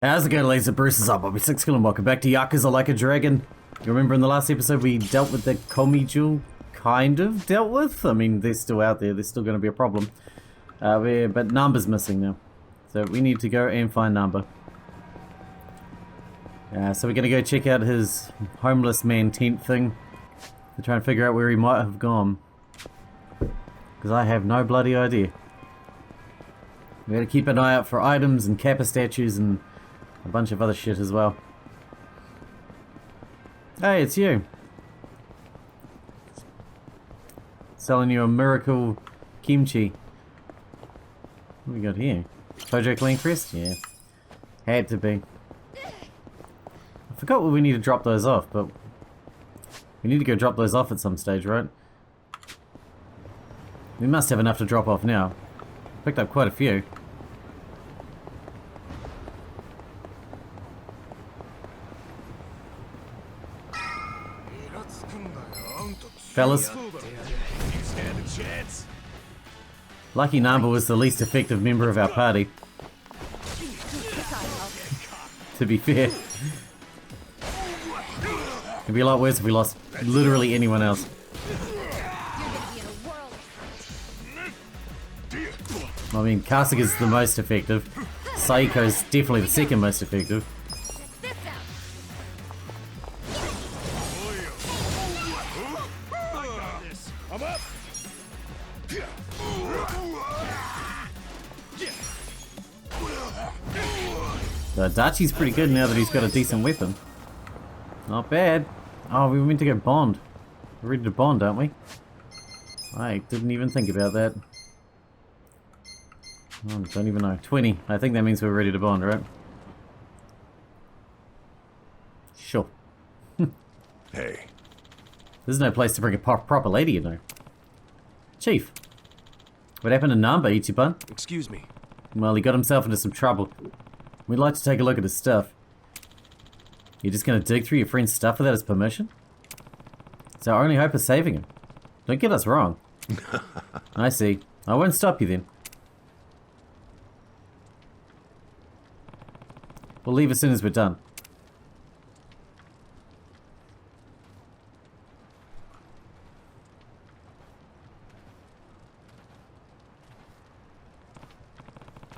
How's it going, ladies and Bruce's up? I'll be Sixkilla and welcome back to Yakuza Like a Dragon. You remember in the last episode we dealt with the Komi Jewel? Kind of dealt with? I mean, they're still out there, they're still going to be a problem. But Nanba's missing now. So we need to go and find Nanba. So we're going to go check out his homeless man tent thing to try and figure out where he might have gone. Because I have no bloody idea. We got to keep an eye out for items and Kappa statues and a bunch of other shit as well. Hey, it's you. Selling you a miracle kimchi. What do we got here? Tojo Clean Crest? Yeah. Had to be. I forgot what we need to drop those off, but we need to go drop those off at some stage, right? We must have enough to drop off now. Picked up quite a few. Fellas. Lucky Nanba was the least effective member of our party. To be fair. It'd be a lot worse if we lost literally anyone else. I mean, Kasuga's the most effective. Saeko's definitely the second most effective. Adachi's pretty good now that he's got a decent weapon. Not bad. Oh, we were meant to go bond. We're ready to bond, aren't we? I didn't even think about that. Oh, don't even know. 20. I think that means we're ready to bond, right? Sure. Hey. There's no place to bring a proper lady, you know. Chief. What happened to Nanba, Ichiban? Excuse me. Well, he got himself into some trouble. We'd like to take a look at his stuff. You're just gonna dig through your friend's stuff without his permission? It's our only hope of saving him. Don't get us wrong. I see. I won't stop you then. We'll leave as soon as we're done.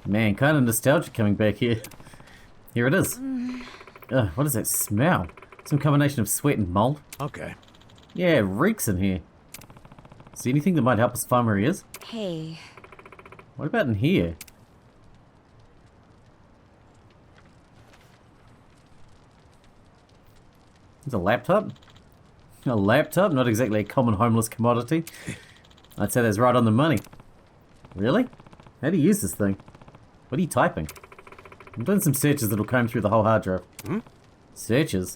Man, kind of nostalgic coming back here. Here it is. Ugh, what is that smell? Some combination of sweat and mold? Okay. Yeah, it reeks in here. See anything that might help us find where he is? Hey. What about in here? There's a laptop? A laptop? Not exactly a common homeless commodity. I'd say that's right on the money. Really? How do you use this thing? What are you typing? I'm doing some searches that'll comb through the whole hard drive. Hmm? Searches?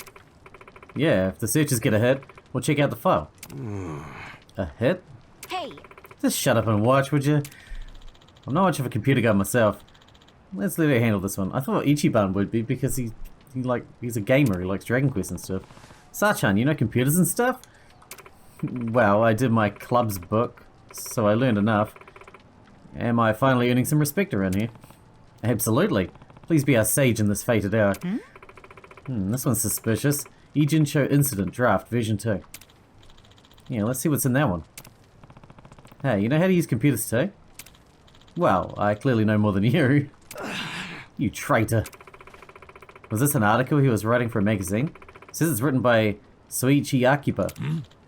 Yeah, if the searches get a hit, we'll check out the file. A hit? Hey. Just shut up and watch, would you? I'm not much of a computer guy myself. Let's let her handle this one. I thought Ichiban would be because he's a gamer, he likes Dragon Quest and stuff. Sachan, you know computers and stuff? Well, I did my club's book, so I learned enough. Am I finally earning some respect around here? Absolutely. Please be our sage in this fated hour. This one's suspicious. Ijincho Incident Draft version 2. Yeah, let's see what's in that one. Hey, you know how to use computers too? Well, I clearly know more than you. You traitor. Was this an article he was writing for a magazine? It says it's written by Soichi Akiba.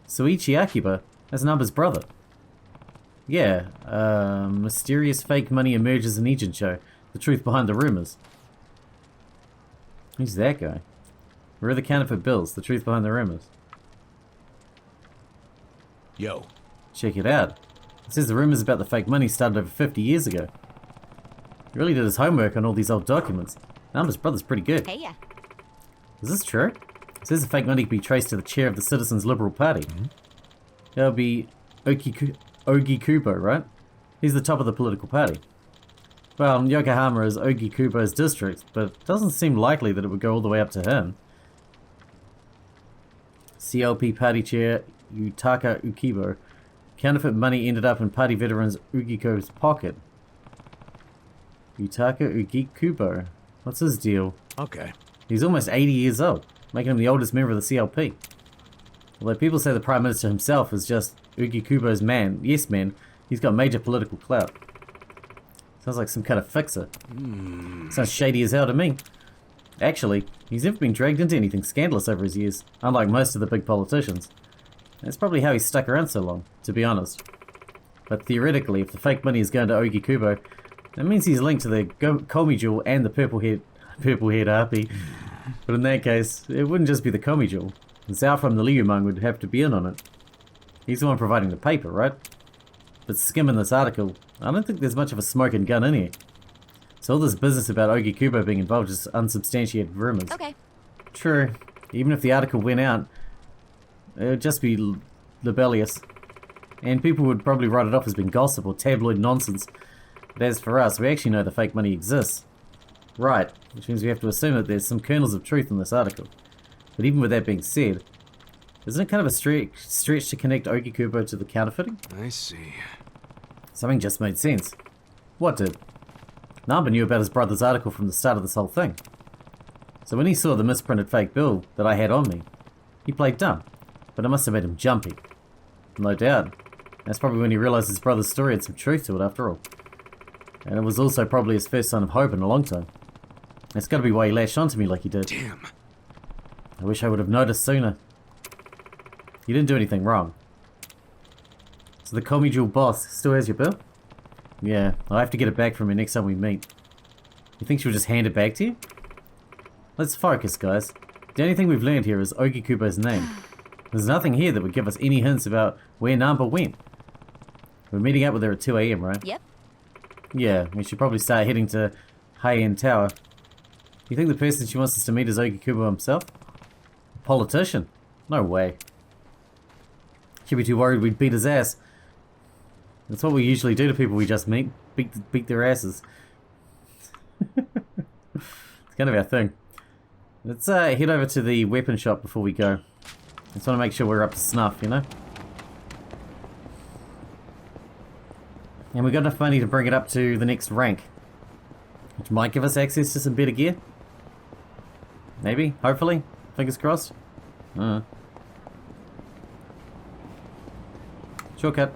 Soichi Akiba? That's Nanba's brother. Yeah, mysterious fake money emerges in Ijincho. The truth behind the rumors. Who's that guy? Where are the counterfeit bills? The truth behind the rumors. Yo. Check it out. It says the rumors about the fake money started over 50 years ago. He really did his homework on all these old documents. Nanba's brother's pretty good. Hey ya. Is this true? It says the fake money can be traced to the chair of the Citizens Liberal Party. That would be Ogi Kubo, right? He's the top of the political party. Well, Yokohama is Ogi Kubo's district, but it doesn't seem likely that it would go all the way up to him. CLP party chair Yutaka Ukibo. Counterfeit money ended up in party veterans Ugiko's pocket. Yutaka Ugikubo. What's his deal? Okay. He's almost 80 years old, making him the oldest member of the CLP. Although people say the Prime Minister himself is just Ugi Kubo's man, yes man, he's got major political clout. Sounds like some kind of fixer. Sounds shady as hell to me. Actually, he's never been dragged into anything scandalous over his years, unlike most of the big politicians. That's probably how he's stuck around so long, to be honest. But theoretically, if the fake money is going to Ogi Kubo, that means he's linked to the Komi Jewel and the purple-haired harpy. But in that case, it wouldn't just be the Komi Jewel. Zhao from the Liumang would have to be in on it. He's the one providing the paper, right? But skimming this article, I don't think there's much of a smoking gun in here. So all this business about Ogi Kubo being involved is unsubstantiated rumors. Okay. True. Even if the article went out, it would just be libellous. And people would probably write it off as being gossip or tabloid nonsense. But as for us, we actually know the fake money exists. Right, which means we have to assume that there's some kernels of truth in this article. But even with that being said, isn't it kind of a stretch to connect Ogi Kubo to the counterfeiting? I see. Something just made sense. What did? Nanba knew about his brother's article from the start of this whole thing. So when he saw the misprinted fake bill that I had on me, he played dumb. But it must have made him jumpy. No doubt. That's probably when he realized his brother's story had some truth to it after all. And it was also probably his first sign of hope in a long time. That's gotta be why he lashed onto me like he did. Damn. I wish I would have noticed sooner. You didn't do anything wrong. So the Komi Jewel boss still has your bill? Yeah, I'll have to get it back from her next time we meet. You think she'll just hand it back to you? Let's focus, guys. The only thing we've learned here is Ogi Kubo's name. There's nothing here that would give us any hints about where Nanba went. We're meeting up with her at 2 AM, right? Yep. Yeah, we should probably start heading to High-End Tower. You think the person she wants us to meet is Ogi Kubo himself? A politician? No way. She'd be too worried we'd beat his ass. That's what we usually do to people we just meet. Beat their asses. It's kind of our thing. Let's head over to the weapon shop before we go. Just want to make sure we're up to snuff, you know? And we got enough money to bring it up to the next rank. Which might give us access to some better gear. Maybe, hopefully. Fingers crossed. Shortcut.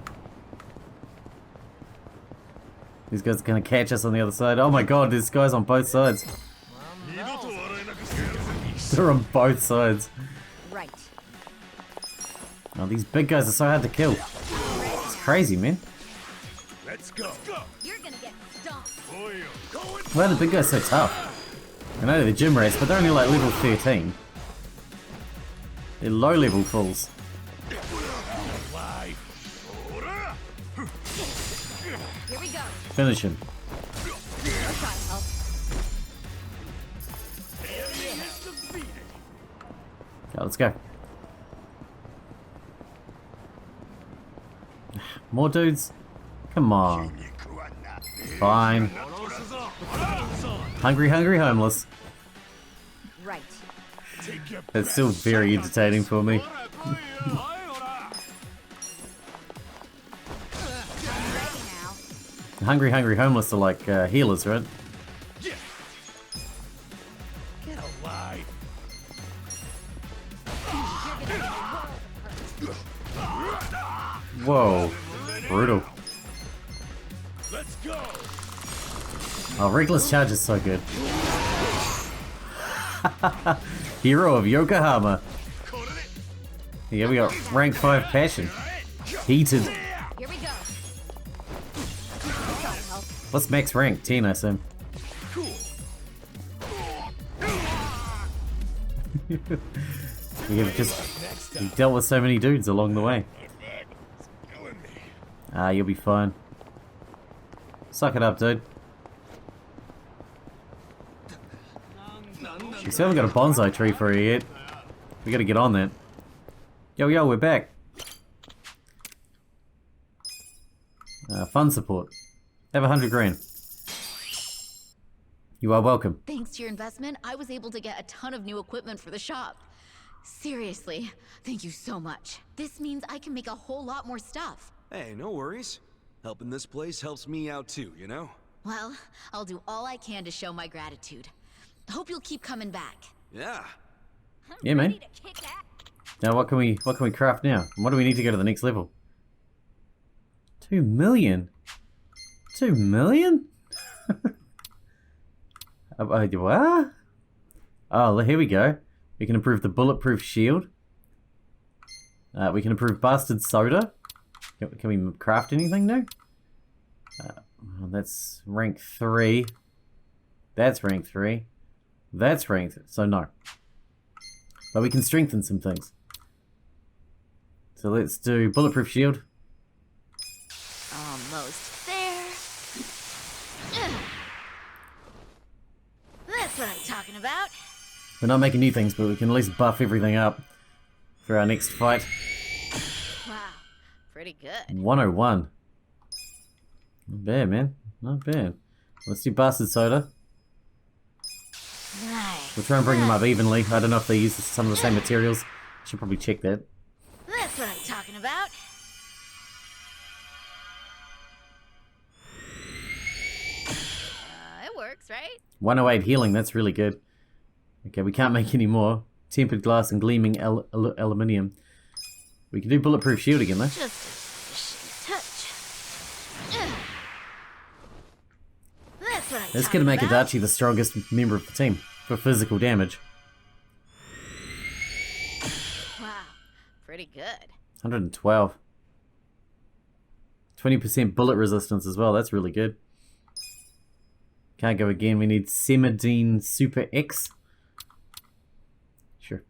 These guys are gonna catch us on the other side. Oh my god, there's guys on both sides. They're on both sides. Right. Oh, these big guys are so hard to kill. It's crazy, man. Let's go. You're gonna get stomped. Why are the big guys so tough? I know they're the gym rats, but they're only like level 13. They're low level fools. Here we go. Finish him. I'll try to help. Okay, let's go. More dudes? Come on. Fine. Hungry, hungry, homeless. Right. It's still very entertaining for me. Ready now. Hungry, hungry, homeless are like healers, right? Get alive. Whoa. Brutal. Let's go. Oh, Reckless Charge is so good. Hero of Yokohama. Yeah, we got rank 5 passion. Heated. Here we go. I'll try to help. What's max rank? 10, I assume. We have just dealt with so many dudes along the way. Ah, you'll be fine. Suck it up, dude. We still haven't got a bonsai tree for you yet. We gotta get on that. Yo, we're back. Fund support. Have 100 grand. You are welcome. Thanks to your investment, I was able to get a ton of new equipment for the shop. Seriously, thank you so much. This means I can make a whole lot more stuff. Hey, no worries. Helping this place helps me out too, you know? Well, I'll do all I can to show my gratitude. Hope you'll keep coming back. Yeah. Yeah, man. Now what can we craft now? And what do we need to go to the next level? 2 million? 2 million? What? Oh, here we go. We can improve the bulletproof shield. We can improve bastard soda. Can we craft anything new? That's rank 3. That's rank 3. That's rank 3. So no. But we can strengthen some things. So let's do bulletproof shield. Almost there. That's what I'm talking about. We're not making new things, but we can at least buff everything up for our next fight. Wow, pretty good. 101. Not bad, man. Not bad. Let's do bastard soda. Nice. We'll try and bring them up evenly. I don't know if they use some of the same materials. Should probably check that. That's what I'm talking about. It works, right? 108 healing, that's really good. Okay, we can't make any more. Tempered glass and gleaming aluminium. We can do bulletproof shield again, though. Just a touch. That's what I'm That's talking gonna make about. Adachi the strongest member of the team for physical damage. Wow, pretty good. 112. 20% bullet resistance as well, that's really good. Can't go again, we need Semidine Super X. Sure.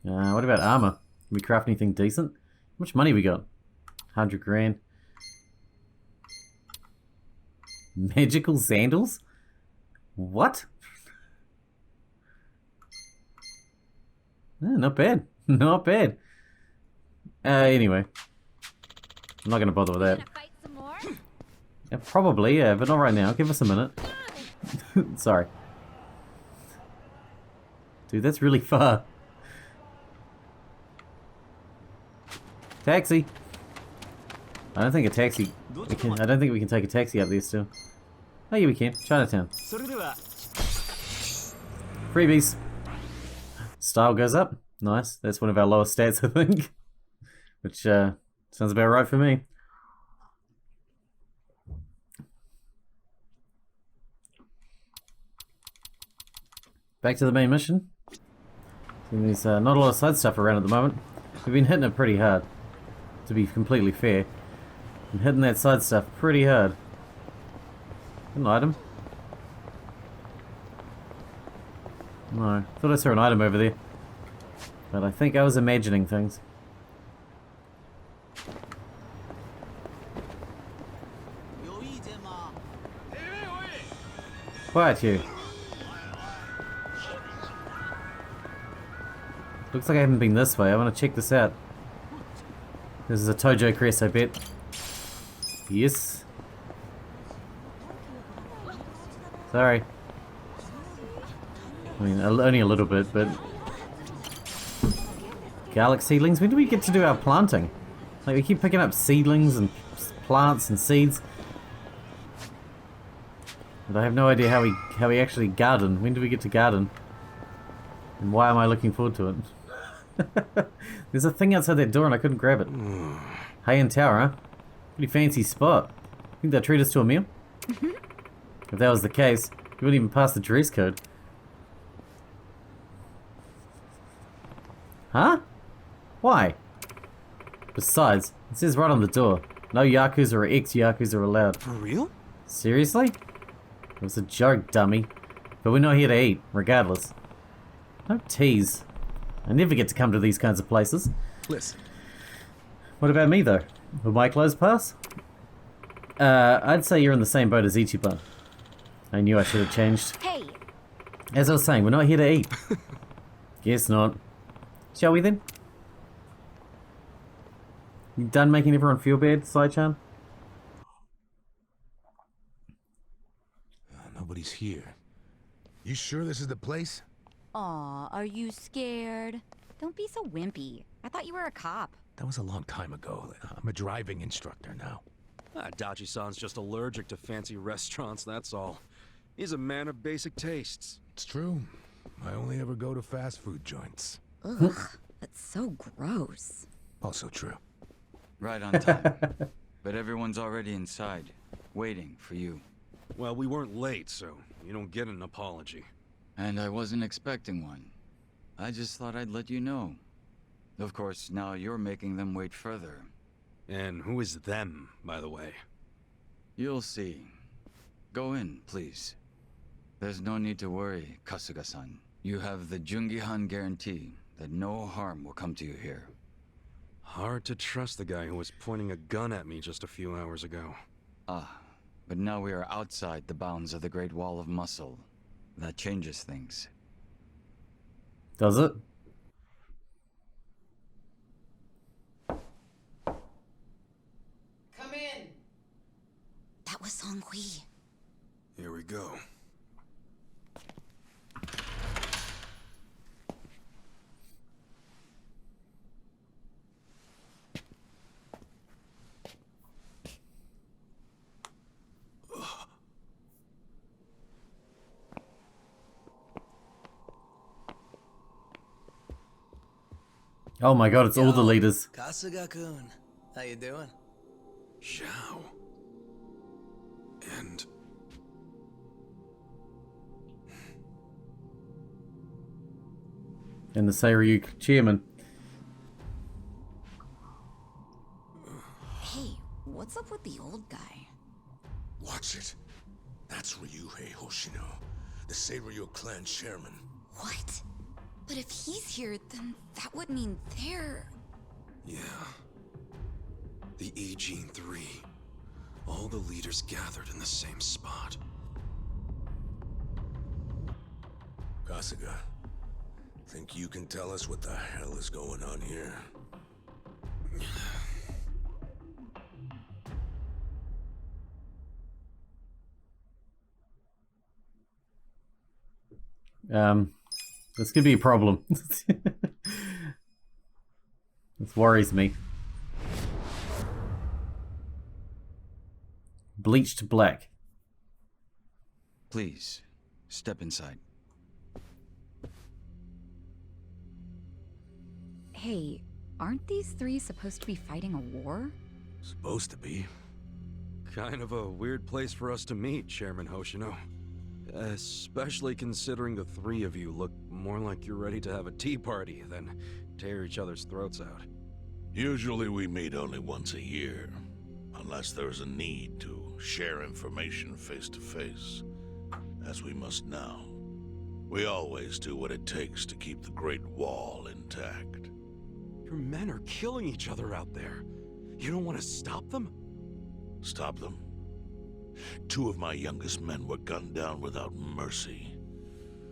What about armor? Can we craft anything decent? How much money we got? 100 grand. Magical sandals? What? Not bad. Not bad. Anyway. I'm not going to bother with that. Gonna fight some more? Yeah, probably, yeah, but not right now. Give us a minute. Sorry. Dude, that's really far. Taxi! I don't think a taxi... I don't think we can take a taxi up there still. Oh yeah, we can. Chinatown. Freebies. Style goes up. Nice. That's one of our lowest stats, I think. Which, sounds about right for me. Back to the main mission. There's not a lot of side stuff around at the moment. We've been hitting it pretty hard, to be completely fair. Been hitting that side stuff pretty hard. An item? No, thought I saw an item over there. But I think I was imagining things. Quiet you. Looks like I haven't been this way. I want to check this out. This is a Tojo crest, I bet. Yes. Sorry. I mean, only a little bit, but... Garlic seedlings? When do we get to do our planting? Like, we keep picking up seedlings and plants and seeds. But I have no idea how we actually garden. When do we get to garden? And why am I looking forward to it? There's a thing outside that door and I couldn't grab it. High-end tower, huh? Pretty fancy spot. Think they'll treat us to a meal? If that was the case, we wouldn't even pass the dress code. Huh? Why? Besides, it says right on the door, no Yakuza or ex-Yakuza are allowed. For real? Seriously? It was a joke, dummy. But we're not here to eat, regardless. Don't tease. I never get to come to these kinds of places. Listen. What about me, though? Will my clothes pass? I'd say you're in the same boat as Ichiban. I knew I should have changed. Hey, As I was saying, we're not here to eat. Guess not. Shall we then? You done making everyone feel bad, Sai-chan? Nobody's here. You sure this is the place? Aw, are you scared? Don't be so wimpy. I thought you were a cop. That was a long time ago. I'm a driving instructor now. Adachi-san's just allergic to fancy restaurants, that's all. He's a man of basic tastes. It's true. I only ever go to fast food joints. Ugh, that's so gross. Also true. Right on time. But everyone's already inside, waiting for you. Well, we weren't late, so you don't get an apology. And I wasn't expecting one. I just thought I'd let you know. Of course, now you're making them wait further. And who is them, by the way? You'll see. Go in, please. There's no need to worry, Kasuga-san. You have the Jungihan guarantee that no harm will come to you here. Hard to trust the guy who was pointing a gun at me just a few hours ago. Ah, but now we are outside the bounds of the Great Wall of Muscle. That changes things. Does it? Come in. That was Song-Hui. Here we go. Oh my god, it's all the leaders. Kasuga-kun, how you doing? Zhao. And... And the Seiryu chairman. Hey, what's up with the old guy? Watch it. That's Ryuhei Hoshino, the Seiryu clan chairman. What? But if he's here, then that would mean they're... yeah. The Agene 3. All the leaders gathered in the same spot. Kasuga, think you can tell us what the hell is going on here? This could be a problem. This worries me. Bleached black. Please, step inside. Hey, aren't these three supposed to be fighting a war? Supposed to be. Kind of a weird place for us to meet, Chairman Hoshino. Especially considering the three of you look more like you're ready to have a tea party than tear each other's throats out. Usually we meet only once a year, unless there's a need to share information face to face, as we must now. We always do what it takes to keep the Great Wall intact. Your men are killing each other out there. You don't want to stop them? Stop them? 2 of my youngest men were gunned down without mercy.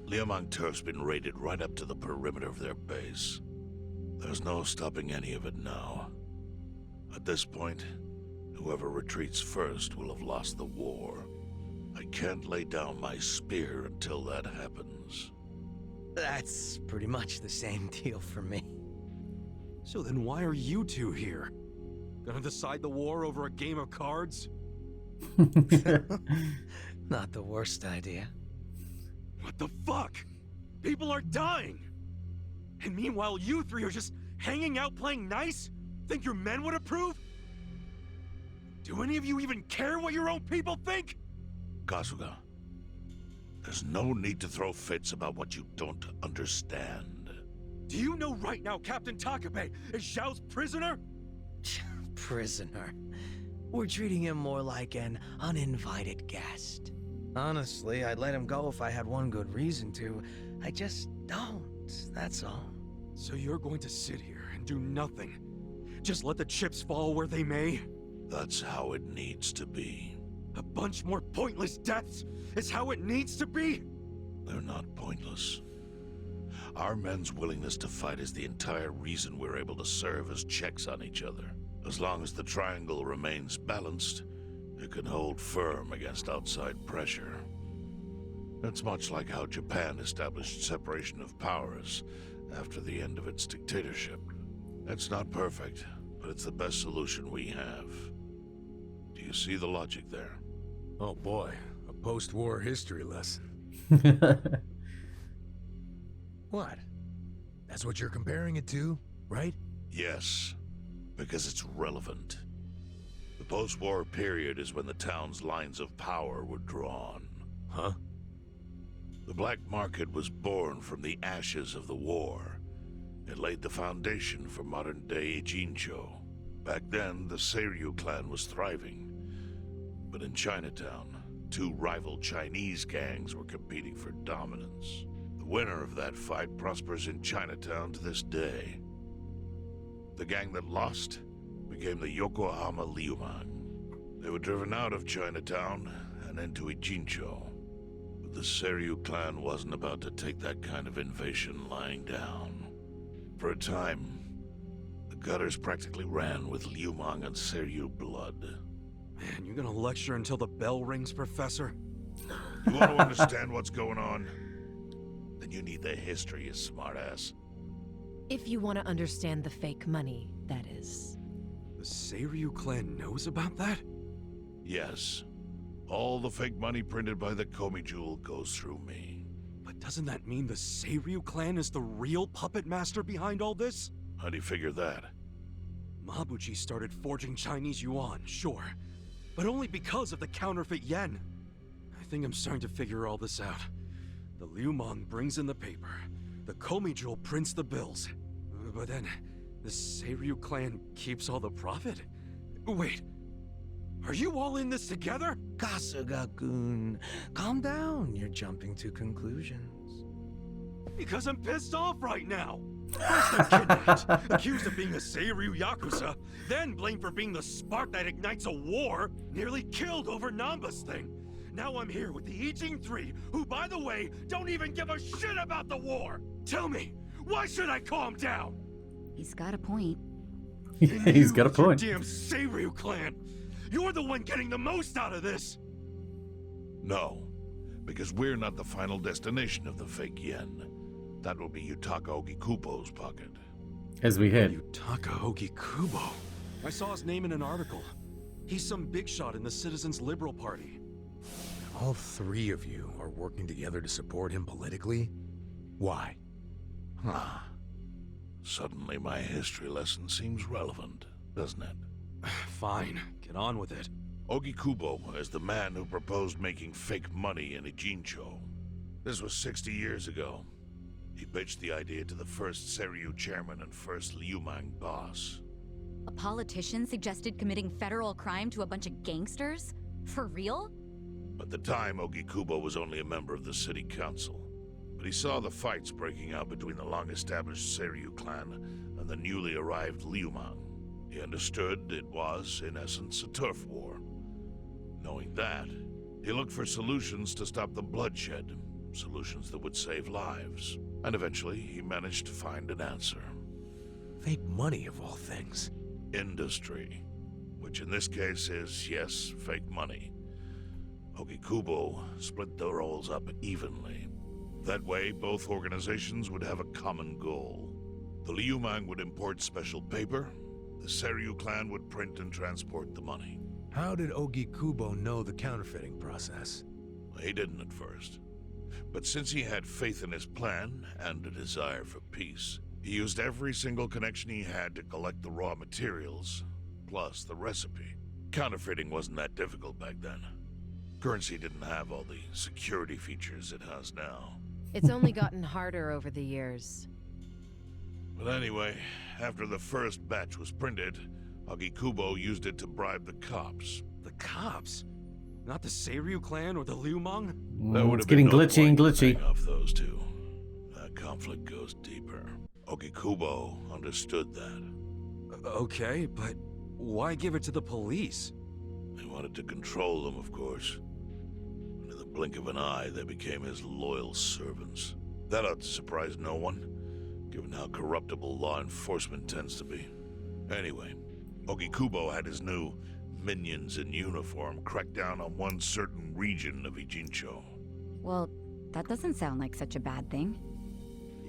Liamontur's been raided right up to the perimeter of their base. There's no stopping any of it now. At this point, whoever retreats first will have lost the war. I can't lay down my spear until that happens. That's pretty much the same deal for me. So then why are you two here? Gonna decide the war over a game of cards? Not the worst idea. What the fuck? People are dying! And meanwhile you three are just hanging out playing nice? Think your men would approve? Do any of you even care what your own people think? Kasuga, there's no need to throw fits about what you don't understand. Do you know right now Captain Takabe is Zhao's prisoner? Prisoner. We're treating him more like an uninvited guest. Honestly, I'd let him go if I had one good reason to. I just don't, that's all. So you're going to sit here and do nothing? Just let the chips fall where they may? That's how it needs to be. A bunch more pointless deaths is how it needs to be? They're not pointless. Our men's willingness to fight is the entire reason we're able to serve as checks on each other. As long as the triangle remains balanced, it can hold firm against outside pressure. It's much like how Japan established separation of powers after the end of its dictatorship. It's not perfect, but it's the best solution we have. Do you see the logic there? Oh boy, a post-war history lesson. What? That's what you're comparing it to, right? Yes, because it's relevant. The post-war period is when the town's lines of power were drawn. Huh? The black market was born from the ashes of the war. It laid the foundation for modern-day Ijincho. Back then, the Seiryu clan was thriving. But in Chinatown, two rival Chinese gangs were competing for dominance. The winner of that fight prospers in Chinatown to this day. The gang that lost became the Yokohama Liumang. They were driven out of Chinatown and into Ijincho. But the Seiryu clan wasn't about to take that kind of invasion lying down. For a time, the gutters practically ran with Liumang and Seiryu blood. Man, you gonna lecture until the bell rings, Professor? You want to understand what's going on? Then you need the history, you smartass. If you want to understand the fake money, that is. The Seiryu clan knows about that? Yes. All the fake money printed by the Komi Jewel goes through me. But doesn't that mean the Seiryu clan is the real puppet master behind all this? How do you figure that? Mabuchi started forging Chinese yuan, sure. But only because of the counterfeit yen. I think I'm starting to figure all this out. The Liumang brings in the paper. The Komi Jewel prints the bills. But then, the Seiryu clan keeps all the profit? Wait, are you all in this together? Kasuga-kun, calm down. You're jumping to conclusions. Because I'm pissed off right now. First I'm kidnapped, accused of being a Seiryu Yakuza, then blamed for being the spark that ignites a war, nearly killed over Nanba's thing. Now I'm here with the Ijin 3, who, by the way, don't even give a shit about the war. Tell me, why should I calm down? He's got a point. Yeah, he's got a You with your point. damn Seiryu clan. You're the one getting the most out of this. No, because we're not the final destination of the fake yen. That will be Yutaka Ogikubo's pocket. As we head. Yutaka Ogikubo. I saw his name in an article. He's some big shot in the Citizens Liberal Party. All three of you are working together to support him politically? Why? Huh. Suddenly my history lesson seems relevant, doesn't it? Fine, get on with it. Ogikubo is the man who proposed making fake money in Ijincho. This was 60 years ago. He pitched the idea to the first Seiryu chairman and first Liumang boss. A politician suggested committing federal crime to a bunch of gangsters? For real? At the time, Ogikubo was only a member of the city council. But he saw the fights breaking out between the long-established Seiryu clan and the newly arrived Liumang. He understood it was, in essence, a turf war. Knowing that, he looked for solutions to stop the bloodshed, solutions that would save lives. And eventually, he managed to find an answer. Fake money, of all things. Industry. Which in this case is, yes, fake money. Ogikubo split the roles up evenly. That way, both organizations would have a common goal. The Liumang would import special paper, the Seiryu clan would print and transport the money. How did Ogikubo know the counterfeiting process? He didn't at first. But since he had faith in his plan and a desire for peace, he used every single connection he had to collect the raw materials, plus the recipe. Counterfeiting wasn't that difficult back then. Currency didn't have all the security features it has now. It's only gotten harder over the years. But anyway, after the first batch was printed, Ogikubo used it to bribe the cops. The cops? Not the Seiryu clan or the Liumang? That would It's have getting been no glitchy and point glitchy. paying off those two. That conflict goes deeper. Ogikubo understood that. Okay, but why give it to the police? He wanted to control them, of course. And in the blink of an eye, they became his loyal servants. That ought to surprise no one, given how corruptible law enforcement tends to be. Anyway, Ogikubo had his new minions in uniform crack down on one certain region of Ijincho. Well, that doesn't sound like such a bad thing.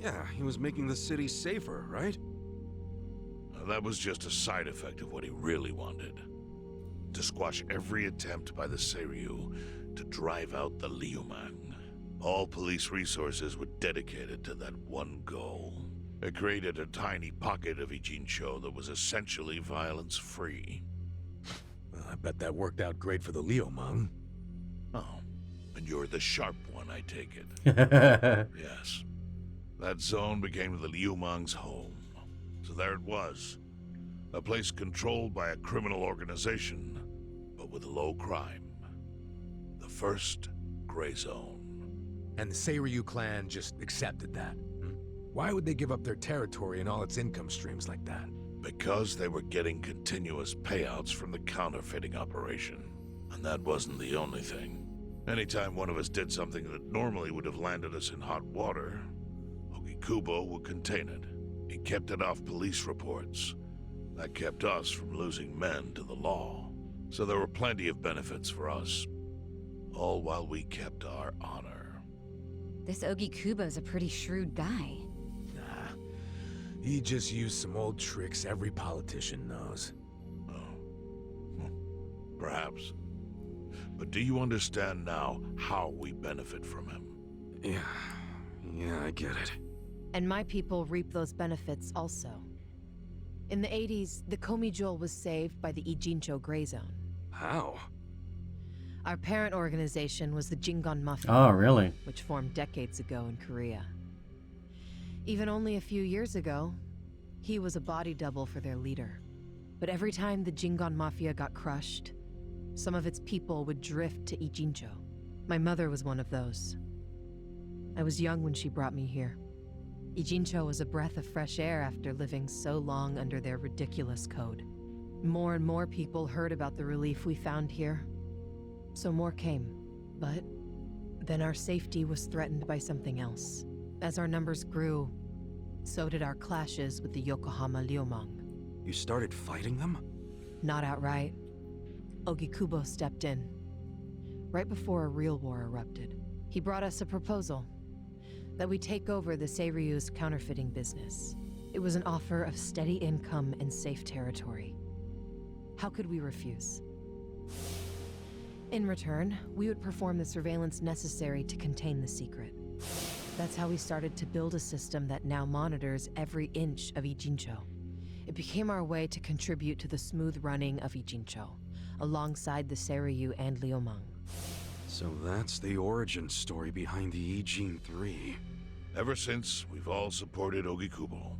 Yeah, he was making the city safer, right? Now, that was just a side effect of what he really wanted. to squash every attempt by the Seiryu to drive out the Liumang. All police resources were dedicated to that one goal. It created a tiny pocket of Ijincho that was essentially violence-free. Well, I bet that worked out great for the Liumang. Oh, and you're the sharp one, I take it. yeah, Yes. That zone became the Liumang's home. So there it was. A place controlled by a criminal organization, but with low crime. The first gray zone. And the Seiryu clan just accepted that. Why would they give up their territory and all its income streams like that? Because they were getting continuous payouts from the counterfeiting operation. And that wasn't the only thing. Anytime one of us did something that normally would have landed us in hot water, Ogikubo would contain it. He kept it off police reports. That kept us from losing men to the law. So there were plenty of benefits for us. All while we kept our honor. This Ogikubo's a pretty shrewd guy. Nah. He just used some old tricks every politician knows. Oh. Perhaps. But do you understand now how we benefit from him? Yeah, I get it. And my people reap those benefits also. In the 80s, the Komi Jewel was saved by the Ijincho Gray Zone. How? Our parent organization was the Jingon Mafia. Oh, really? Which formed decades ago in Korea. Even only a few years ago, he was a body double for their leader. But every time the Jingon Mafia got crushed, some of its people would drift to Ijincho. My mother was one of those. I was young when she brought me here. Ijincho was a breath of fresh air after living so long under their ridiculous code. More and more people heard about the relief we found here, so more came. But then our safety was threatened by something else. As our numbers grew, so did our clashes with the Yokohama Liumang. You started fighting them? Not outright. Ogikubo stepped in, right before a real war erupted. He brought us a proposal, that we take over the Seiryu's counterfeiting business. It was an offer of steady income and safe territory. How could we refuse? In return, we would perform the surveillance necessary to contain the secret. That's how we started to build a system that now monitors every inch of Ijincho. It became our way to contribute to the smooth running of Ijincho, alongside the Seiryu and Liumang. So that's the origin story behind the Ijin 3. Ever since, we've all supported Ogikubo.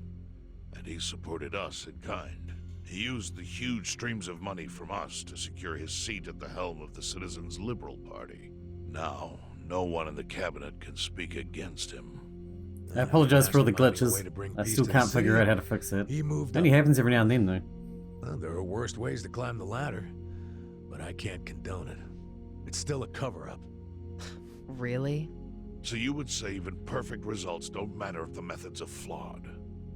And he supported us in kind. He used the huge streams of money from us to secure his seat at the helm of the Citizens' Liberal Party. Now, no one in the cabinet can speak against him. I apologize for all the glitches. Way to bring I peace still to the can't figure city. out how to fix it. He moved Only up. happens every now and then, though. Well, there are worse ways to climb the ladder, but I can't condone it. It's still a cover-up. Really? So you would say even perfect results don't matter if the methods are flawed.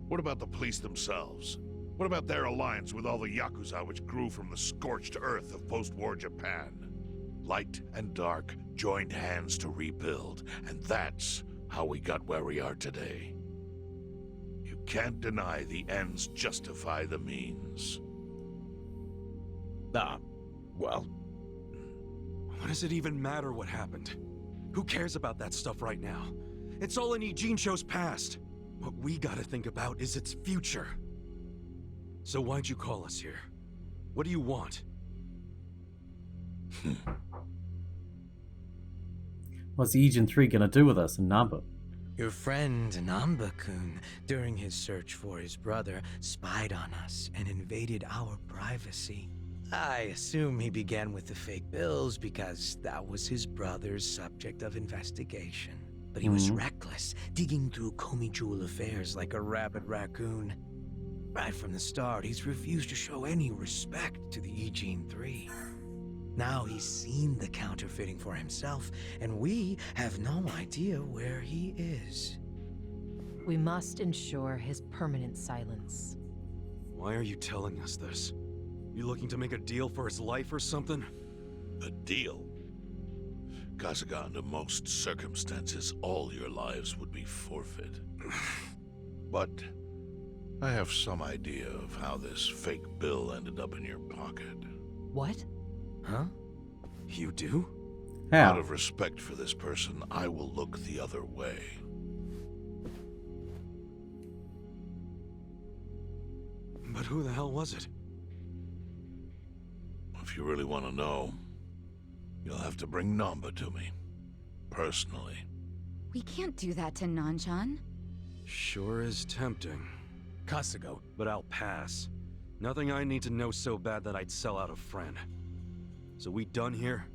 What about the police themselves? What about their alliance with all the Yakuza which grew from the scorched earth of post-war Japan? Light and dark joined hands to rebuild, and that's how we got where we are today. You can't deny the ends justify the means. Well, What does it even matter what happened? Who cares about that stuff right now? It's all in Ijincho's past. What we gotta think about is its future. So why'd you call us here? What do you want? What's the Ijin 3 gonna do with us in Nanba? Your friend Nanba-kun, during his search for his brother, spied on us and invaded our privacy. I assume he began with the fake bills because that was his brother's subject of investigation. But he was reckless, digging through Komi Jewel affairs like a rabid raccoon. Right from the start, he's refused to show any respect to the Ijin 3. Now he's seen the counterfeiting for himself, and we have no idea where he is. We must ensure his permanent silence. Why are you telling us this? You looking to make a deal for his life or something? A deal? Kasuga, under most circumstances, all your lives would be forfeit. But I have some idea of how this fake bill ended up in your pocket. What? Huh? You do? Out How? of respect for this person, I will look the other way. But who the hell was it? If you really want to know, you'll have to bring Nanba to me. Personally. We can't do that to Nanchan. Sure is tempting. Kasuga, But I'll pass. Nothing I need to know so bad that I'd sell out a friend. So we done here?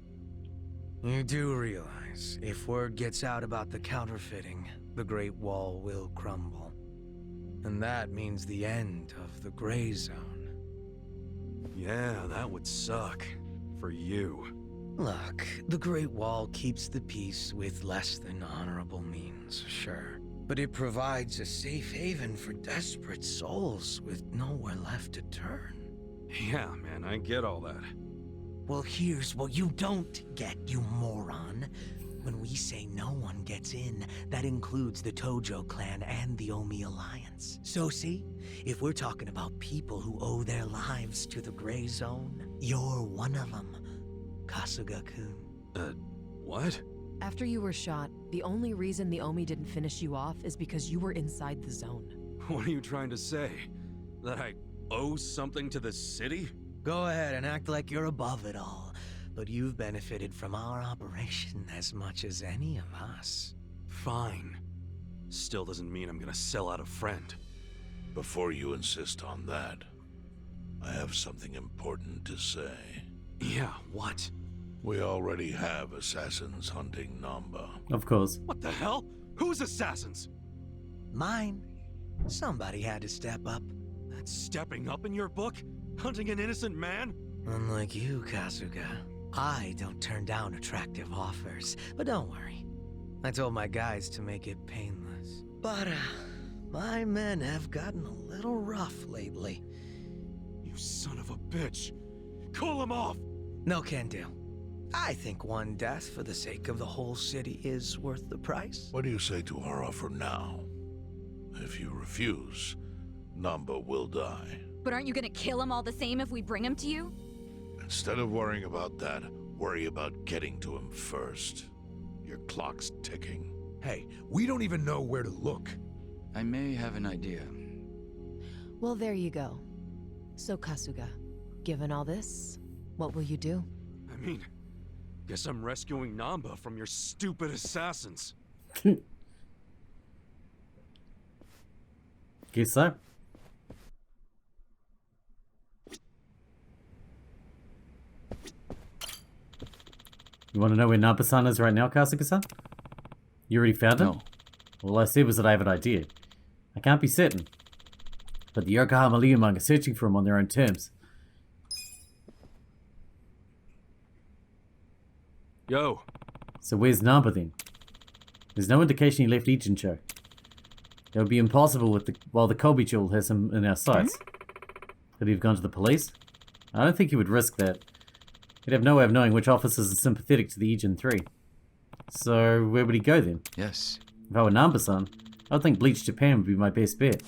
You do realize, if word gets out about the counterfeiting, the Great Wall will crumble. And that means the end of the Gray Zone. Yeah, that would suck. For you. Look, the Great Wall keeps the peace with less than honorable means, sure. But it provides a safe haven for desperate souls with nowhere left to turn. Yeah, man, I get all that. Well, here's what you don't get, you moron. When we say no one gets in, that includes the Tojo clan and the Omi Alliance. So see, if we're talking about people who owe their lives to the Gray Zone, you're one of them, Kasuga-kun. What? After you were shot, the only reason the Omi didn't finish you off is because you were inside the zone. What are you trying to say? That I owe something to the city? Go ahead and act like you're above it all, but you've benefited from our operation as much as any of us. Fine. Still doesn't mean I'm gonna sell out a friend. Before you insist on that, I have something important to say. Yeah, what? We already have assassins hunting Nanba. Of course. What the hell? Who's assassins? Mine. Somebody had to step up. That's stepping up in your book? Hunting an innocent man? Unlike you, Kasuga, I don't turn down attractive offers. But don't worry. I told my guys to make it painless. But, my men have gotten a little rough lately. You son of a bitch. Call him off! No can do. I think one death for the sake of the whole city is worth the price. What do you say to our offer now? If you refuse, Nanba will die. But aren't you gonna kill him all the same if we bring him to you? Instead of worrying about that, worry about getting to him first. Your clock's ticking. hey, we don't even know where to look. I may have an idea. Well, there you go. So, Kasuga, given all this, what will you do? I mean, guess I'm rescuing Nanba from your stupid assassins. Guess so. You want to know where Nanba-san is right now, Kasuga-san? You already found him? No. All I said was that I have an idea. I can't be certain. But the Yokohama Liumang are searching for him on their own terms. Yo, So where's Nanba then? There's no indication he left Ijincho. It would be impossible while the Kobe jewel has him in our sights. Could he have gone to the police? I don't think he would risk that. He'd have no way of knowing which officers are sympathetic to the Ijin 3. So where would he go then? Yes. If I were Nanba-san, I would think Bleach Japan would be my best bet.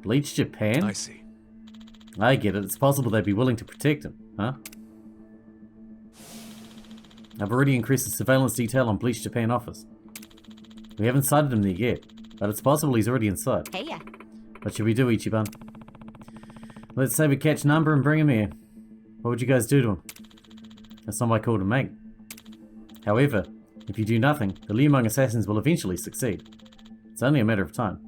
Bleach Japan? I see. I get it. It's possible they'd be willing to protect him, huh? I've already increased the surveillance detail on Bleach Japan office. We haven't sighted him there yet, but it's possible he's already inside. Hey, yeah. What should we do, Ichiban? Let's say we catch Nanba and bring him here. What would you guys do to him? That's not my call to make. However, if you do nothing, the Liumang assassins will eventually succeed. It's only a matter of time.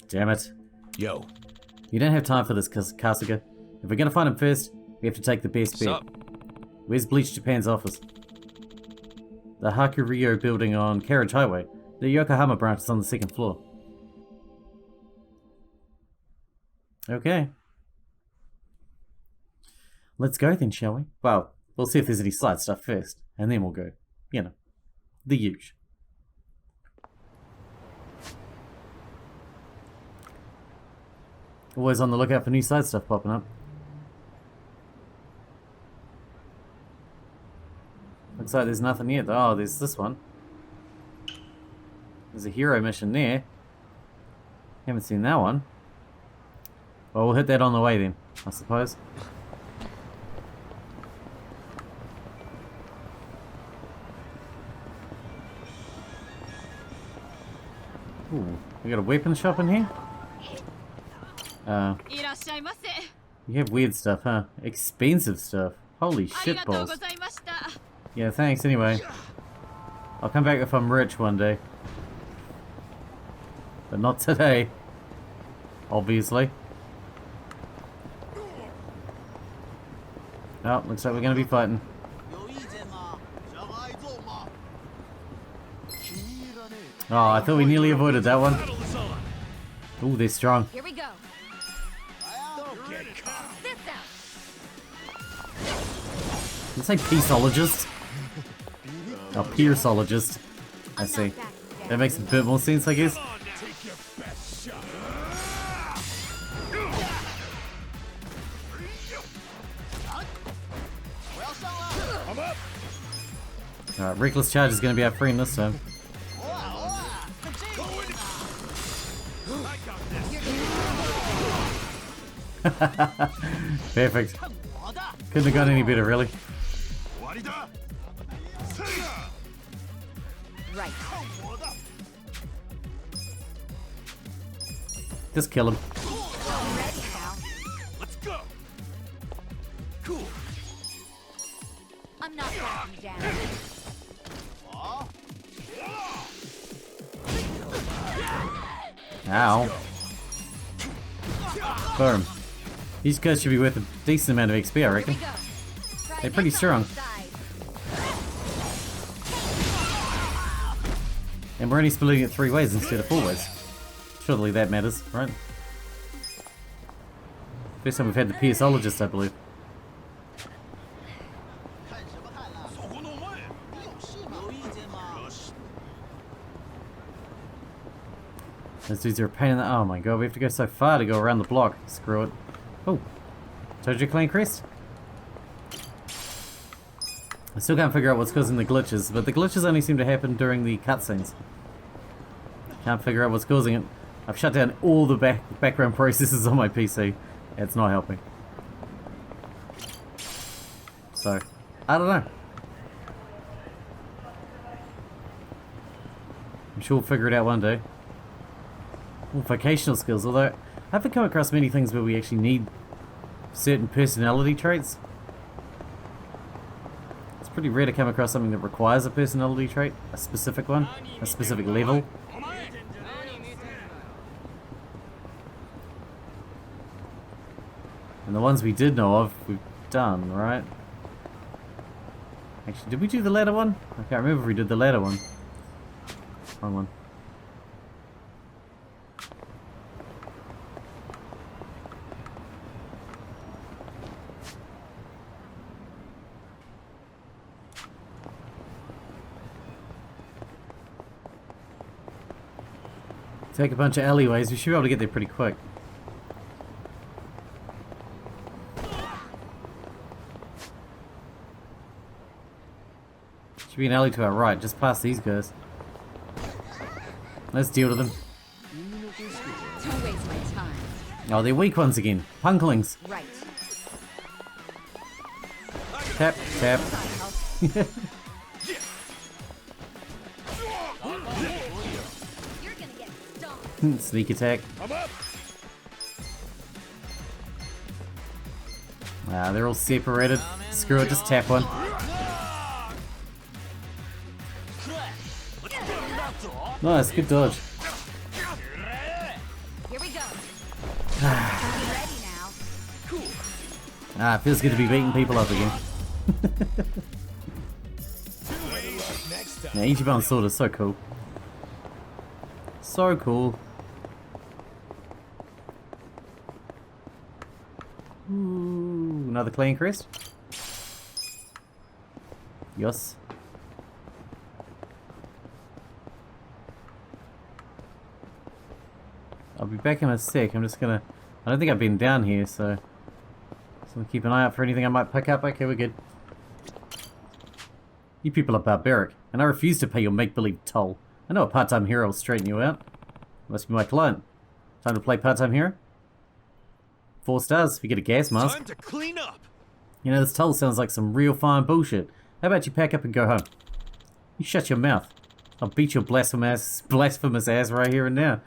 Damn it. Yo, You don't have time for this, Kasuga. If we're gonna find him first, we have to take the best what's bet. up? Where's Bleach Japan's office? The Hakuryo building on Carriage Highway. The Yokohama branch is on the second floor. Okay. Let's go then, shall we? Well, we'll see if there's any side stuff first, and then we'll go. You know, the huge. Always on the lookout for new side stuff popping up. Looks like there's nothing yet. Oh, there's this one. There's a hero mission there. Haven't seen that one. Well, we'll hit that on the way then, I suppose. Ooh, we got a weapon shop in here? You have weird stuff, huh? Expensive stuff. Holy shit balls. Yeah, thanks anyway. I'll come back if I'm rich one day. But not today. Obviously. Oh, looks like we're gonna be fighting. Oh, I thought we nearly avoided that one. Ooh, they're strong. Here we go. This out. Did you say peaceologist? Oh, peersologist. I see. That makes a bit more sense, I guess. Alright, Reckless Charge is going to be our friend this time. Perfect. Couldn't have gone any better, really. Right. Just kill him. Ready now. Let's go. Cool. I'm not backing down. Ow. Boom. These guys should be worth a decent amount of XP, I reckon. Here we go. They're pretty strong. And we're only splitting it 3 ways instead of 4 ways. Surely that matters, right? First time we've had the peaceologist, I believe. Those dudes are a pain in the... Oh my god, we have to go so far to go around the block. Screw it. Oh. Told you clan crest? I still can't figure out what's causing the glitches, but the glitches only seem to happen during the cutscenes. Can't figure out what's causing it. I've shut down all the background processes on my PC. It's not helping. So, I don't know. I'm sure we'll figure it out one day. Ooh, vocational skills, although I haven't come across many things where we actually need certain personality traits. It's pretty rare to come across something that requires a personality trait, a specific one, a specific level. And the ones we did know of, we've done, right? Actually, did we do the ladder one? I can't remember if we did the ladder one. Wrong one. Take a bunch of alleyways, we should be able to get there pretty quick. Should be an alley to our right, just past these guys. Let's deal with them. Don't waste my time. Oh, they're weak ones again. Punklings. Right. Tap, tap. You're gonna get stomped. Sneak attack. Ah, they're all separated. Screw it, just tap one. Nice, good dodge. Here we go. Ready now. Ah, it feels good to be beating people up again. Yeah, Ichiban sword is so cool. So cool. Ooh, another clan crest. Yes. I'll be back in a sec. I'm just gonna... I don't think I've been down here, so... Just gonna keep an eye out for anything I might pick up. Okay, we're good. You people are barbaric, and I refuse to pay your make-believe toll. I know a part-time hero will straighten you out. Must be my client. Time to play part-time hero. 4 stars. We get a gas mask. Time to clean up. You know, this toll sounds like some real fine bullshit. How about you pack up and go home? You shut your mouth. I'll beat your blasphemous ass right here and now.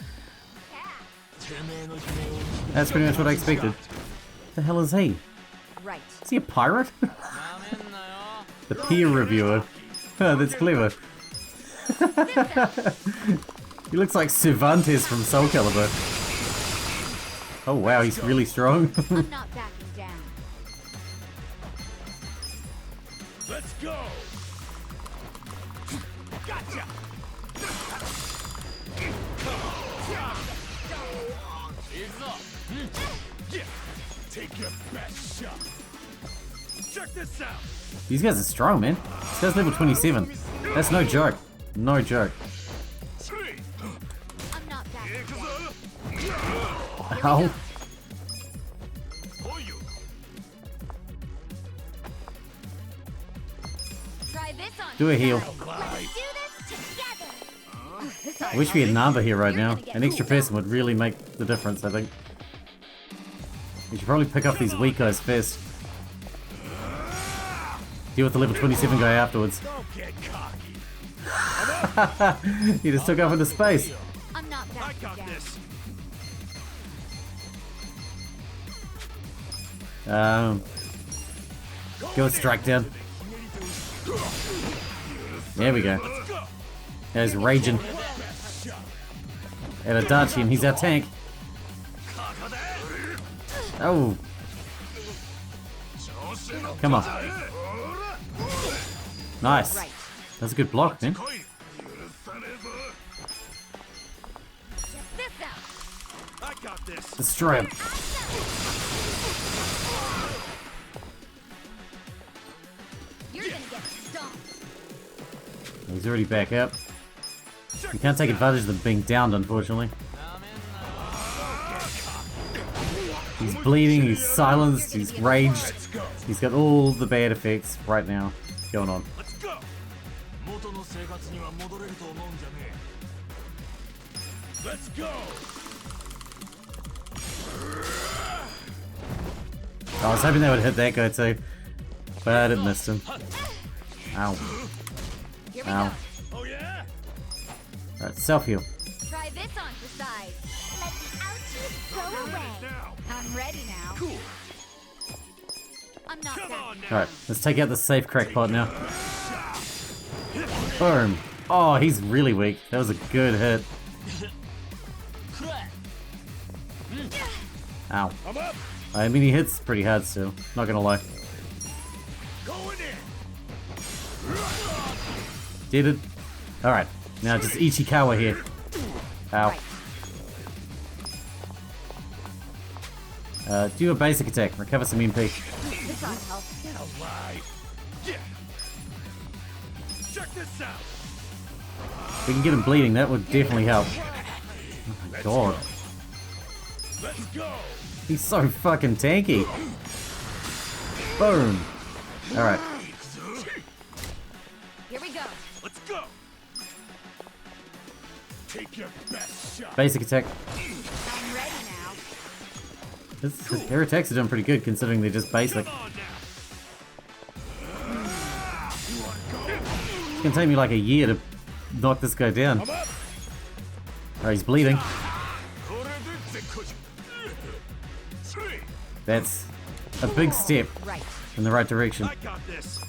That's pretty much what I expected. The hell is he? Right. Is he a pirate? The peer reviewer. Oh, that's clever. He looks like Cervantes from Soul Calibur. Oh wow, he's really strong. I'm not backing down. Let's go. Gotcha. Yeah. Take your best shot. Check this out. These guys are strong, man. This guy's level 27. That's no joke. No joke. I'm not backing down. Ow. Try this on. Do a heal. Let's do this together. I wish we had Nanba here right now. An extra person would really make the difference, I think. We should probably pick up these weak guys first. Deal with the level 27 guy afterwards. Don't get cocky. He just took off into space. I'm not I backing got down. this. Go with strike down. There we go. Let's go. There's raging. And Adachi, and he's our tank. Oh. Come on. Nice. That's a good block, man. Check this out. I got this. Destroy him. You're gonna get stomped. He's already back up. You can't take advantage of them being downed, unfortunately. He's bleeding, he's silenced, he's raged. He's got all the bad effects right now going on. Let's go. Let's go. I was hoping they would hit that guy too, but it missed him. Ow. Here we Ow. go. Oh yeah. Alright, self-heal. Try this on for size. Let the ouchies go away. Now. I'm ready now. Cool. I'm not Come on backing now. Alright, let's take out the safe crackpot now. Boom. Oh, he's really weak. That was a good hit. Ow. I'm up. I mean, he hits pretty hard still. Not gonna lie. Going in. Did it? Alright, now just Ichikawa here. Ow. Do a basic attack. Recover some MP. This ought to help. Get alive. Yeah. Check this out. If we can get him bleeding, that would definitely help. Oh my god. Let's go. He's so fucking tanky. Boom. Alright. Here we go. Let's go. Take your best shot. Basic attack. I'm ready now. Their attacks are doing pretty good considering they're just basic. Come on now. It's gonna take me like a year to knock this guy down. I'm up. Alright, he's bleeding. That's a big step Right. in the right direction. I got this. Check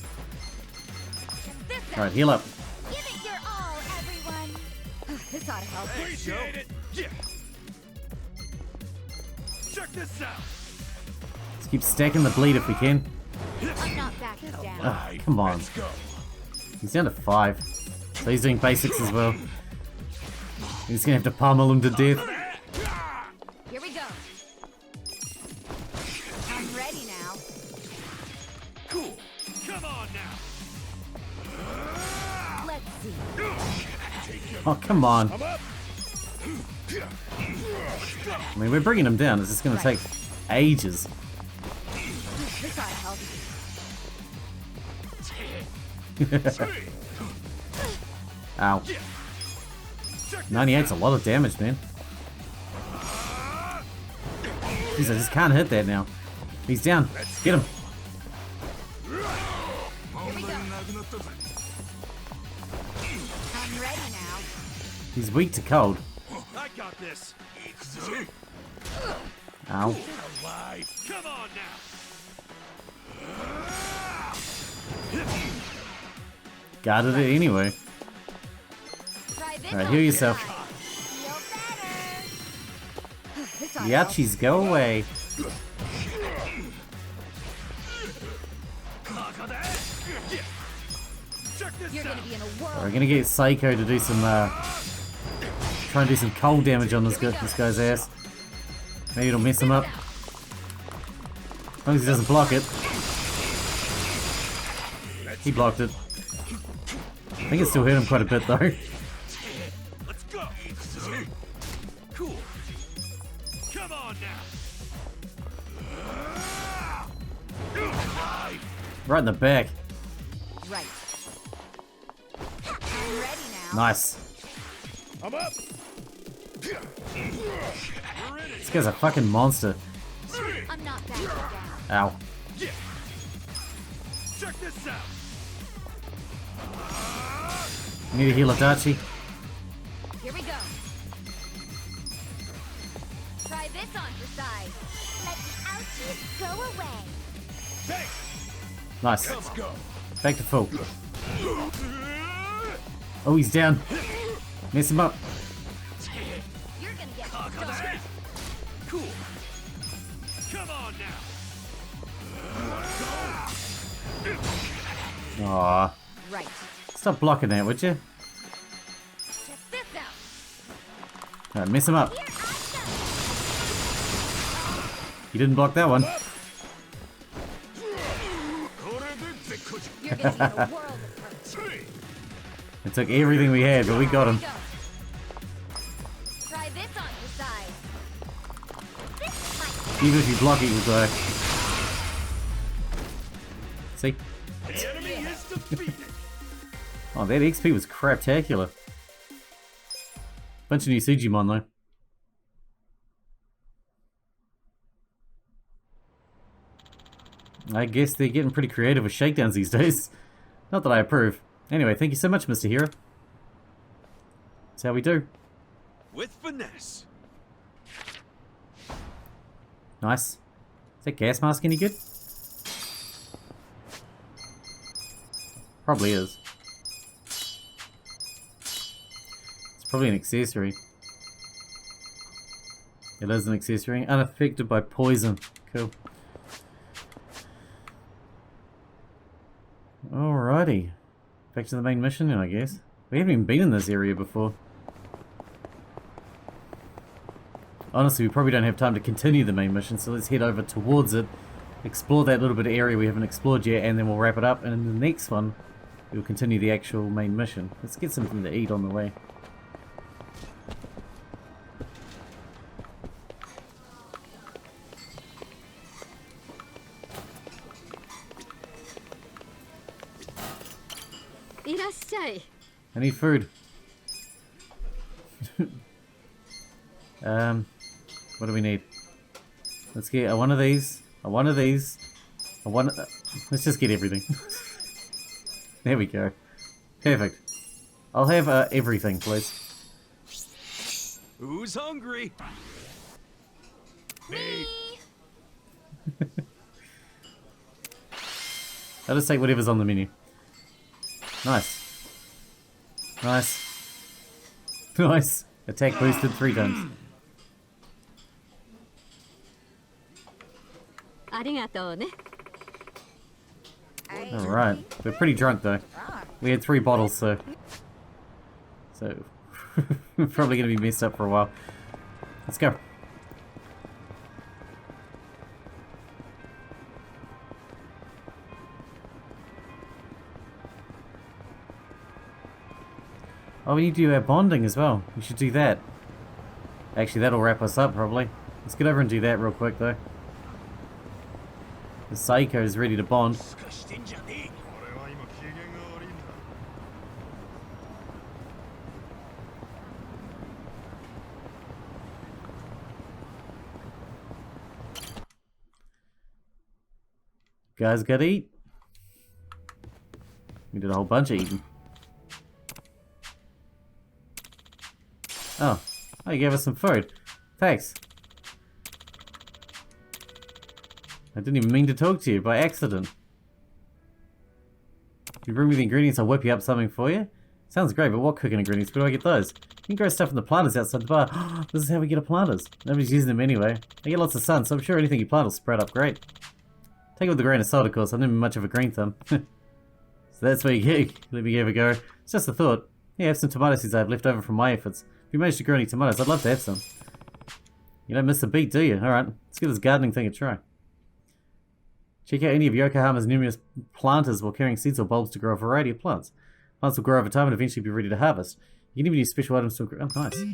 this out. Alright, heal up. Give it your all, everyone. This ought to help. Appreciate it. Yeah. Check this out. Let's keep stacking the bleed if we can. I'm not backing down. Oh, come on. Let's go. He's down to 5. So he's doing basics as well. He's gonna have to pummel him to death. Here we go. I'm ready now. Cool. Come on now. Let's see. Oh, come on. I'm up. I mean, we're bringing him down. It's just gonna take ages. This ought to help. Ow. 98's a lot of damage, man. Jeez, I just can't hit that now. He's down. Get him. I'm ready now. He's weak to cold. I got this. Ow. Come on now. Guarded it anyway. Try this Alright, on heal for yourself. size. Feel better. Yachis, go away. Check this You're out. gonna be in a whirl. We're gonna get Saeko to do some, try and do some cold damage on this guy's ass. Maybe it'll mess him up. As long as he doesn't block it. He blocked it. I think it still hurt him quite a bit though. Let's go. Cool. Come on now. Right in the back. Right. I'm ready now. Nice. I'm up. This guy's a fucking monster. I'm not backing down. Ow. Check this out. Need to heal Adachi. Here we go. Try this on for size. Let the ouchies go away. Thanks. Nice. Let's go. Back to full. Oh, he's down. Mess him up. You're gonna get started. Cool. Come on now. Aw. Right. Stop blocking that, would you? Check this out. Alright, mess him up. Here I You didn't block that one. go. You're gonna be in a whirl of hurt. It took everything we had, but we got him. Here we go. Try this on for size. This might Even if you block it, you'll die. See? The enemy is defeated. Oh, that XP was craptacular. Bunch of new Sujimon though. I guess they're getting pretty creative with shakedowns these days. Not that I approve. Anyway, thank you so much, Mr. Hero. That's how we do. With finesse. Nice. Is that gas mask any good? Probably is. It's probably an accessory. It is an accessory. Unaffected by poison. Cool. Alrighty. Back to the main mission then, I guess. We haven't even been in this area before. Honestly, we probably don't have time to continue the main mission, so let's head over towards it, explore that little bit of area we haven't explored yet, and then we'll wrap it up, and in the next one, we'll continue the actual main mission. Let's get something to eat on the way. I need food. What do we need? Let's get one of these, one of these, one. Let's just get everything. There we go. Perfect. I'll have everything, please. Who's hungry? Me. I'll just take whatever's on the menu. Nice. Nice. Nice. Attack boosted 3 times. Alright. We're pretty drunk though. We had 3 bottles, so we're probably gonna be messed up for a while. Let's go. Oh, we need to do our bonding as well. We should do that. Actually, that'll wrap us up, probably. Let's get over and do that real quick, though. The Saeko is ready to bond. Guys gotta eat. We did a whole bunch of eating. Oh, you gave us some food. Thanks. I didn't even mean to talk to you by accident. If you bring me the ingredients, I'll whip you up something for you. Sounds great, but what cooking ingredients? Where do I get those? You can grow stuff in the planters outside the bar. This is how we get our planters. Nobody's using them anyway. I get lots of sun, so I'm sure anything you plant will sprout up great. Take it with a grain of salt, of course. I've never been much of a green thumb. So that's where you let me give it a go. It's just a thought. Yeah, I have some tomato seeds I have left over from my efforts. If you manage to grow any tomatoes, I'd love to have some. You don't miss a beat, do you? Alright, let's give this gardening thing a try. Check out any of Yokohama's numerous planters while carrying seeds or bulbs to grow a variety of plants. Plants will grow over time and eventually be ready to harvest. You can even use special items to grow. Oh, nice.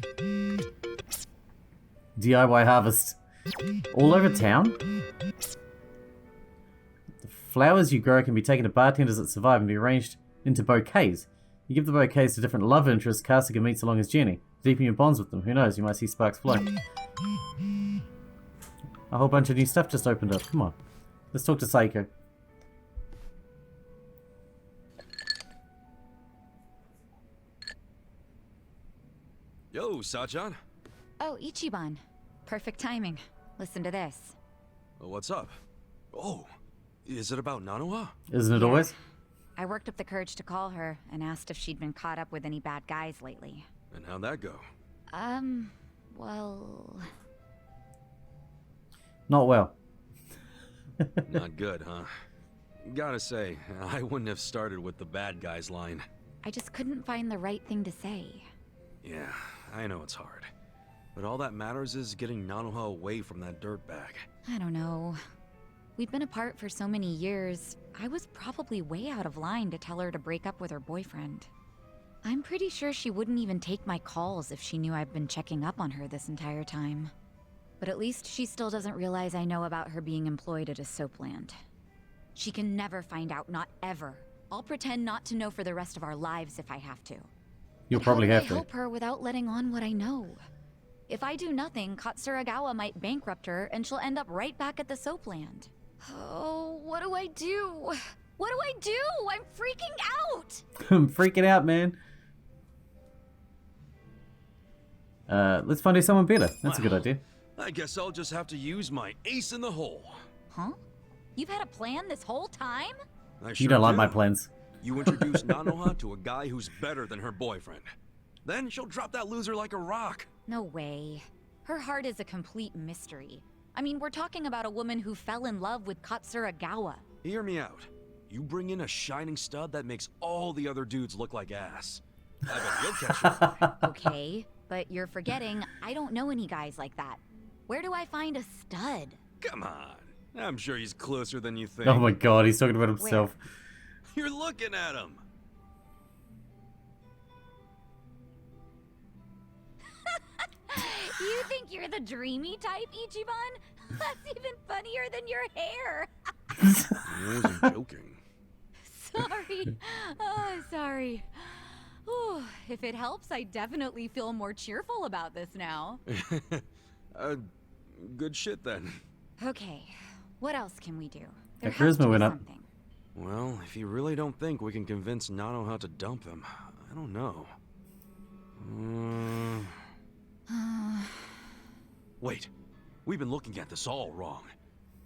DIY harvest. All over town? The flowers you grow can be taken to bartenders that survive and be arranged into bouquets. You give the bouquets to different love interests Kasuga meets along his journey. Deepen your bonds with them. Who knows, you might see sparks fly. A whole bunch of new stuff just opened up. Come on. Let's talk to Saeko. Yo, Sachan. Oh, Ichiban. Perfect timing. Listen to this. What's up? Oh, is it about Nanoha? Isn't it always? I worked up the courage to call her and asked if she'd been caught up with any bad guys lately. And how'd that go? Well... Not well. Not good, huh? Gotta say, I wouldn't have started with the bad guys line. I just couldn't find the right thing to say. Yeah, I know it's hard. But all that matters is getting Nanoha away from that dirtbag. I don't know. We'd been apart for so many years, I was probably way out of line to tell her to break up with her boyfriend. I'm pretty sure she wouldn't even take my calls if she knew I'd been checking up on her this entire time. But at least she still doesn't realize I know about her being employed at a soapland. She can never find out, not ever. I'll pretend not to know for the rest of our lives if I have to. You'll probably have to. How do I help her without letting on what I know? If I do nothing, Katsuragawa might bankrupt her and she'll end up right back at the soapland. Oh, what do I do? What do I do? I'm freaking out! I'm freaking out, man. Let's find you someone better. That's a good idea. I guess I'll just have to use my ace in the hole. Huh? You've had a plan this whole time? I You sure don't like do. my plans. You introduce Nanoha to a guy who's better than her boyfriend. Then she'll drop that loser like a rock. No way. Her heart is a complete mystery. I mean, we're talking about a woman who fell in love with Katsuragawa. Hear me out. You bring in a shining stud that makes all the other dudes look like ass. I bet you'll catch her. Okay, but you're forgetting I don't know any guys like that. Where do I find a stud? Come on. I'm sure he's closer than you think. Oh my god, he's talking about himself. You're looking at him. You think you're the dreamy type, Ichiban? That's even funnier than your hair. I wasn't joking. Sorry. Oh, sorry. Whew. If it helps, I definitely feel more cheerful about this now. Good shit then. Okay, what else can we do? There That has to charisma be went up. something. Well, if you really don't think we can convince Nanoha to dump him, I don't know. Wait, we've been looking at this all wrong.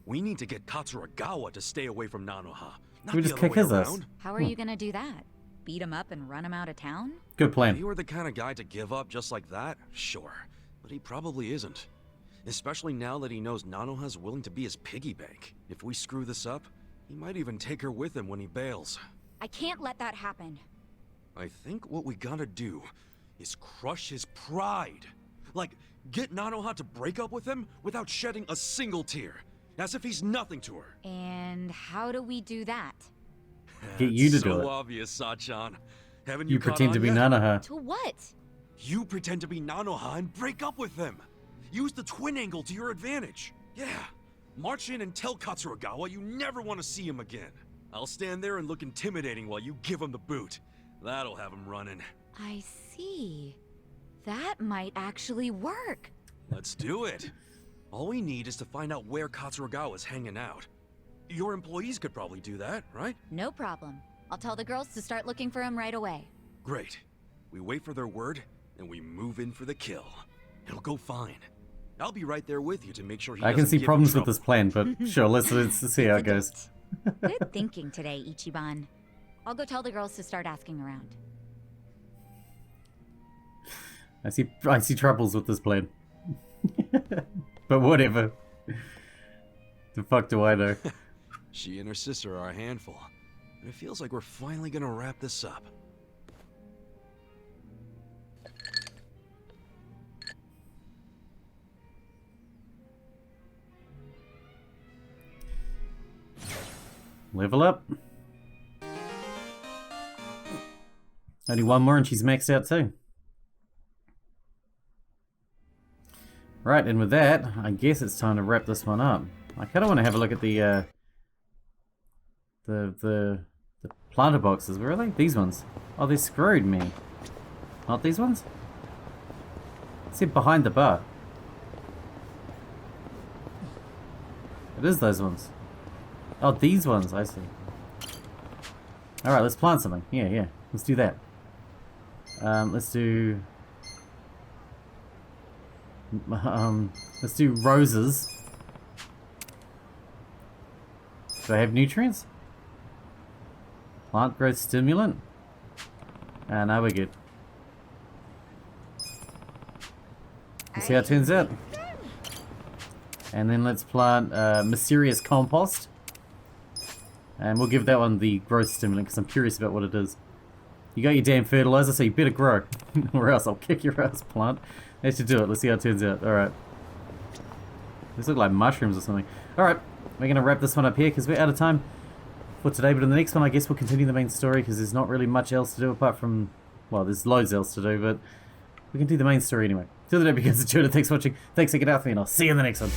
We need to get Katsuragawa to stay away from Nanoha. Not We the just other kick way his ass. around. How are you gonna do that? Beat him up and run him out of town? Good If plan. he were the kind of guy to give up just like that, sure. But he probably isn't. Especially now that he knows Nanoha's willing to be his piggy bank. If we screw this up, he might even take her with him when he bails. I can't let that happen. I think what we gotta do is crush his pride. Like, get Nanoha to break up with him without shedding a single tear. As if he's nothing to her. And how do we do that? Get you to It's do so it. obvious, Sachan. Haven't You caught pretend to on be yet? Nanoha. To what? You pretend to be Nanoha and break up with him. Use the twin angle to your advantage. Yeah. March in and tell Katsuragawa you never want to see him again. I'll stand there and look intimidating while you give him the boot. That'll have him running. I see. That might actually work. Let's do it. All we need is to find out where Katsuragawa's hanging out. Your employees could probably do that, right? No problem. I'll tell the girls to start looking for him right away. Great. We wait for their word, and we move in for the kill. It'll go fine. I'll be right there with you to make sure he I can doesn't see give you problems with trouble. this plan, but sure, let's see how it goes. Good thinking today, Ichiban. I'll go tell the girls to start asking around. I see troubles with this plan. But whatever. The fuck do I know? She and her sister are a handful. And it feels like we're finally gonna wrap this up. Level up. Only one more and she's maxed out too. Right, and with that, I guess it's time to wrap this one up. I kind of want to have a look at the planter boxes. Where are they? These ones. Oh, they screwed me. Not these ones? It said behind the bar. It is those ones. Oh, these ones. I see. Alright, let's plant something. Yeah. Let's do that. Let's do roses. Do I have nutrients? Plant growth stimulant? Ah, no, we're good. Let's see how it turns out. And then let's plant mysterious compost. And we'll give that one the growth stimulant because I'm curious about what it is. You got your damn fertilizer, so you better grow. Or else I'll kick your ass, plant. Let's just do it. Let's see how it turns out. Alright. These look like mushrooms or something. Alright, we're going to wrap this one up here because we're out of time for today. But in the next one, I guess we'll continue the main story because there's not really much else to do apart from... Well, there's loads else to do, but we can do the main story anyway. Till the day begins, Curator. Thanks for watching. Thanks for getting out for me, and I'll see you in the next one.